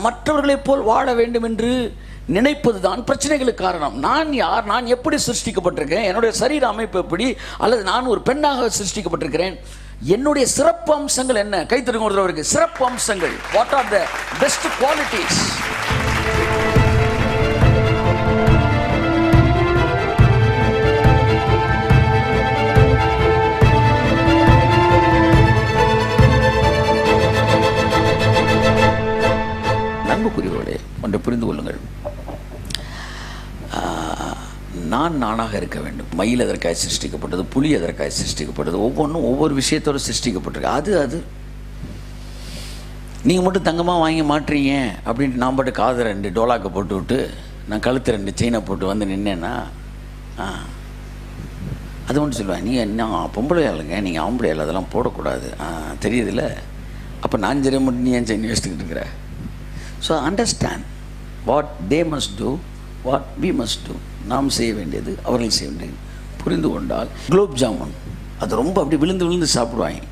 நான் மற்றவர்களைப் போல் வாழ வேண்டும் என்று நினைப்பது தான் பிரச்சனைகளுக்கு காரணம். நான் யார், நான் எப்படி சிருஷ்டிக்கப்பட்டிருக்கேன், என்னுடைய சரீர அமைப்பு எப்படி, அல்லது நான் ஒரு பெண்ணாக சிருஷ்டிக்கப்பட்டிருக்கிறேன், என்னுடைய சிறப்பு அம்சங்கள் என்ன? கைத்தறிக்கு சிறப்பு அம்சங்கள், what are the best qualities? அன்புக்குரியவர்களே, ஒன்றை புரிந்து கொள்ளுங்கள். நான் நானாக இருக்க வேண்டும். மயில் எதற்காக சிருஷ்டிக்கப்பட்டது, புலி எதற்காக சிருஷ்டிக்கப்பட்டது, ஒவ்வொன்றும் ஒவ்வொரு விஷயத்தோடு சிருஷ்டிக்கப்பட்டிருக்கு. அது நீங்கள் மட்டும் தங்கமாக வாங்கி மாட்டுறீங்க அப்படின்ட்டு நான் பாட்டு காது 2 டோலாக்கை போட்டு விட்டு நான் கழுத்து 2 செயினை போட்டு வந்து நின்னேன்னா அது ஒன்று சொல்லுவேன், நீங்கள் என்ன பொம்பளை ஆளுங்க, நீங்கள் ஆம்பளை ஆள், அதெல்லாம் போடக்கூடாது, தெரியுதுல்ல, அப்போ நான் சரி மட்டும் நீ ஏன் செயின் வச்சுக்கிட்டு இருக்கிற? So understand what they must do, what we must do. நாம் செய்ய வேண்டியது அவர்கள் செய்ய வேண்டியது புரிந்து கொண்டால். குலோப் ஜாமுன் அது ரொம்ப அப்படி விழுந்து விழுந்து சாப்பிடுவாங்க.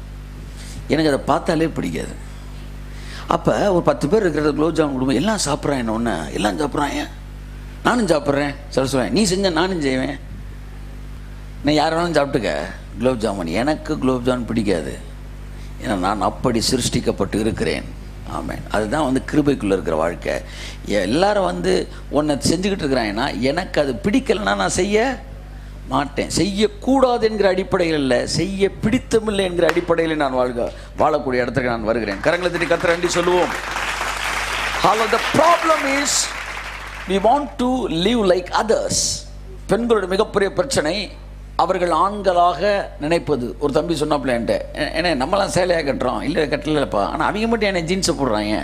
எனக்கு அதை பார்த்தாலே பிடிக்காது. அப்போ ஒரு 10 பேர் இருக்கிற குலோப் ஜாமுன் கொடுப்போம், எல்லாம் சாப்பிட்றான். என்ன ஒன்று எல்லாம் சாப்பிட்றாங்க, நானும் சாப்பிட்றேன். சொல்லுவேன், நீ செஞ்ச நானும் செய்வேன், நான் யார் வேணாலும் சாப்பிட்டுக்க குலோப் ஜாமுன். எனக்கு குலோப் ஜாமுன் பிடிக்காது, ஏன்னா நான் அப்படி சிருஷ்டிக்கப்பட்டு இருக்கிறேன். ஆமாம், அதுதான் கிருபைக்குள்ளே இருக்கிற வாழ்க்கை. எல்லாரும் ஒன்றை செஞ்சுக்கிட்டு இருக்கிறாங்கன்னா எனக்கு அது பிடிக்கலைன்னா நான் செய்ய மாட்டேன். செய்யக்கூடாது என்கிற அடிப்படையில் இல்லை, செய்ய பிடித்தமில்லை என்கிற அடிப்படையில் நான் வாழக்கூடிய இடத்துக்கு நான் வருகிறேன். கரங்களை தட்டி கர்த்தரை நன்றி சொல்லுவோம். The problem is we want to live like others. பெண்களோட மிகப்பெரிய பிரச்சனை அவர்கள் ஆண்களாக நினைப்பது. ஒரு தம்பி சொன்னாப்புல என்கிட்ட, ஏன்னா நம்மளாம் சேலையாக கட்டுறோம், இல்லை கட்டலப்பா, ஆனால் அவங்க மட்டும் என்ன ஜீன்ஸை போடுறாங்க,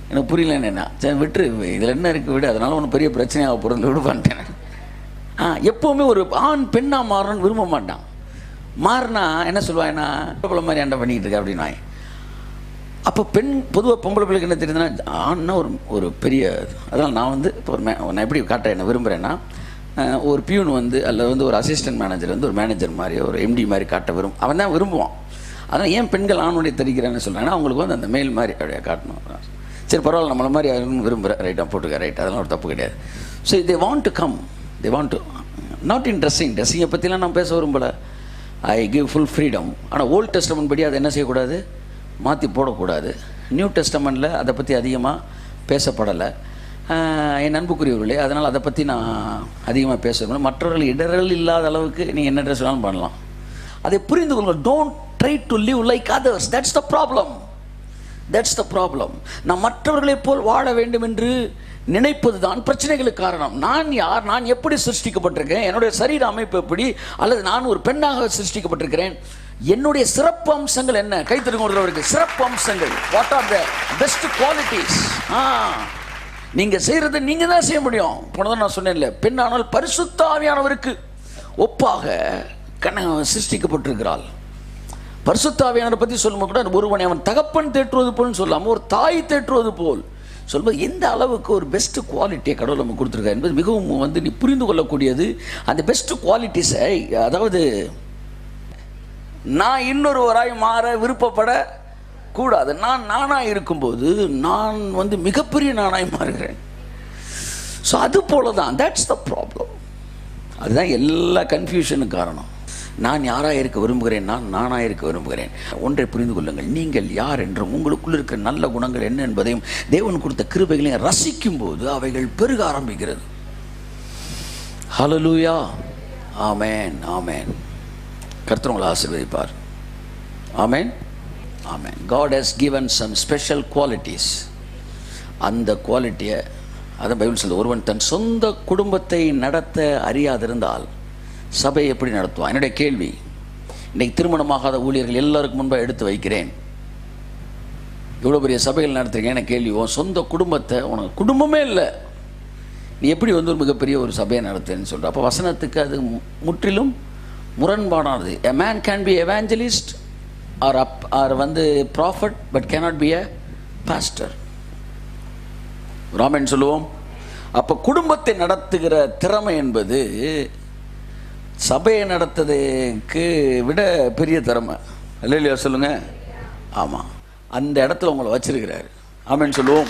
எனக்கு புரியல. என்னென்னா சரி விட்டுரு, இதில் என்ன இருக்குது விடு, அதனால ஒன்றும் பெரிய பிரச்சனையாக போகிறது விடு பண்ணிட்டேன். எப்போவுமே ஒரு ஆண் பெண்ணாக மாறணும்னு விரும்ப மாட்டான். மாறினா என்ன சொல்லுவாங்கன்னா பொம்பளை மாதிரி ஏன்டா பண்ணிக்கிட்டு இருக்க அப்படின்னா. அப்போ பொதுவாக பொம்பளை பிள்ளைக்கு என்ன தெரியுதுன்னா, ஆண்னா ஒரு பெரிய, அதனால் நான் இப்போ நான் எப்படி காட்ட என்ன விரும்புகிறேன்னா, ஒரு பியூன் அல்லது ஒரு அசிஸ்டன்ட் மேனேஜர் ஒரு மேனேஜர் மாதிரி, ஒரு எம்டி மாதிரி காட்ட அவன் தான் விரும்புவான். அதனால் ஏன் பெண்கள் ஆணுடைய தெரிகிறான்னு சொல்கிறாங்கன்னா, அவங்களுக்கு அந்த மேல் மாதிரி அப்படியே காட்டணும். சரி பரவாயில்ல, நம்மளை மாதிரி விரும்புகிறேன், ரைட்டாக போட்டுக்க, ரைட், அதெல்லாம் ஒரு தப்பு கிடையாது. So they want to come, they want to not in ட்ரெஸ்ஸிங்கை பற்றிலாம் நான் பேச விரும்பலை. I give full freedom. ஆனால் ஓல்ட் டெஸ்டமெண்ட் படி அதை என்ன செய்யக்கூடாது, மாற்றி போடக்கூடாது. நியூ டெஸ்டமெண்ட்டில் அதை பற்றி அதிகமாக பேசப்படலை. என் அன்புக்குரியவர்களே, அதனால் அதை பற்றி நான் அதிகமாக பேசணும். மற்றவர்கள் இடர்கள் இல்லாத அளவுக்கு நீங்கள் என்ன ட்ரெஸ் வேணாலும் பண்ணலாம். அதை புரிந்து கொள்ளுங்கள். Don't try to live like others. That's the problem. That's the problem. நான் மற்றவர்களைப் போல் வாழ வேண்டும் என்று நினைப்பது தான் பிரச்சனைகளுக்கு காரணம். நான் யார், நான் எப்படி சிருஷ்டிக்கப்பட்டிருக்கேன், என்னுடைய சரீர அமைப்பு எப்படி, அல்லது நான் ஒரு பெண்ணாக சிருஷ்டிக்கப்பட்டிருக்கிறேன், என்னுடைய சிறப்பு அம்சங்கள் என்ன? கைத்தறிக்கு சிறப்பு அம்சங்கள், what are the best qualities? நீங்கள் செய்கிறத நீங்கள் தான் செய்ய முடியும். போனதான் நான் சொன்னேன்ல, பெண்ணானால் பரிசுத்த ஆவியானவருக்கு ஒப்பாக சிருஷ்டிக்கப்பட்டிருக்கிறாள். பரிசுத்த ஆவியானவரை பற்றி சொல்லும்போது கூட ஒருவனை அவன் தகப்பன் தேற்றுவது போல்னு சொல்லாமல் ஒரு தாய் தேற்றுவது போல் சொல்லும்போது எந்த அளவுக்கு ஒரு பெஸ்ட் குவாலிட்டியை கடவுள் நம்ம கொடுத்துருக்காரு என்பது மிகவும் நீ புரிந்து கொள்ளக்கூடியது. அந்த பெஸ்ட் குவாலிட்டிஸை, அதாவது நான் இன்னொருவராய் மாற விருப்பப்பட கூடாது. நான் நானாக இருக்கும்போது நான் மிகப்பெரிய நானாய் மாறுகிறேன். ஸோ அது போல தான், தட்ஸ் த ப்ராப்ளம். அதுதான் எல்லா கன்ஃபியூஷனுக்கு காரணம். நான் யாராக இருக்க விரும்புகிறேன், நான் நானாக இருக்க விரும்புகிறேன். ஒன்றை புரிந்து கொள்ளுங்கள், நீங்கள் யார் என்றும் உங்களுக்குள்ள இருக்கிற நல்ல குணங்கள் என்ன என்பதையும் தேவன் கொடுத்த கிருபைகளையும் ரசிக்கும் போது அவைகள் பெருக ஆரம்பிக்கிறது. ஹல்லேலூயா, ஆமென், ஆமென். கர்த்தர் உங்களை ஆசீர்வதிப்பார். ஆமென், ஆமென். God has given some special qualities. அந்த குவாலிட்டியை அதை பைபிள் சொல்லுது. ஒருவன் தன் சொந்த குடும்பத்தை நடத்த அறியாதிருந்தால் சபையை எப்படி நடத்துவான்? என்னுடைய கேள்வி, இன்றைக்கு திருமணமாகாத ஊழியர்கள் எல்லாருக்கும் முன்பாக எடுத்து வைக்கிறேன். இவ்வளோ பெரிய சபைகள் நடத்துறீங்க, எனக்கு கேள்வி, உன் சொந்த குடும்பத்தை, உனக்கு குடும்பமே இல்லை, நீ எப்படி ஒரு மிகப்பெரிய ஒரு சபையை நடத்துன்னு சொல்கிற? அப்போ வசனத்துக்கு அது முற்றிலும் முரண்பாடானது. A man can be evangelist or prophet but cannot be a pastor. Raman சொல்லுவோம். அப்போ குடும்பத்தை நடத்துகிற திறமை என்பது சபையை நடத்துறதுக்கு விட பெரிய திறமை. இல்லையா சொல்லுங்க? ஆமாம், அந்த இடத்துல உங்களை வச்சிருக்கிறாரு. ஆமென் சொல்லுவோம்.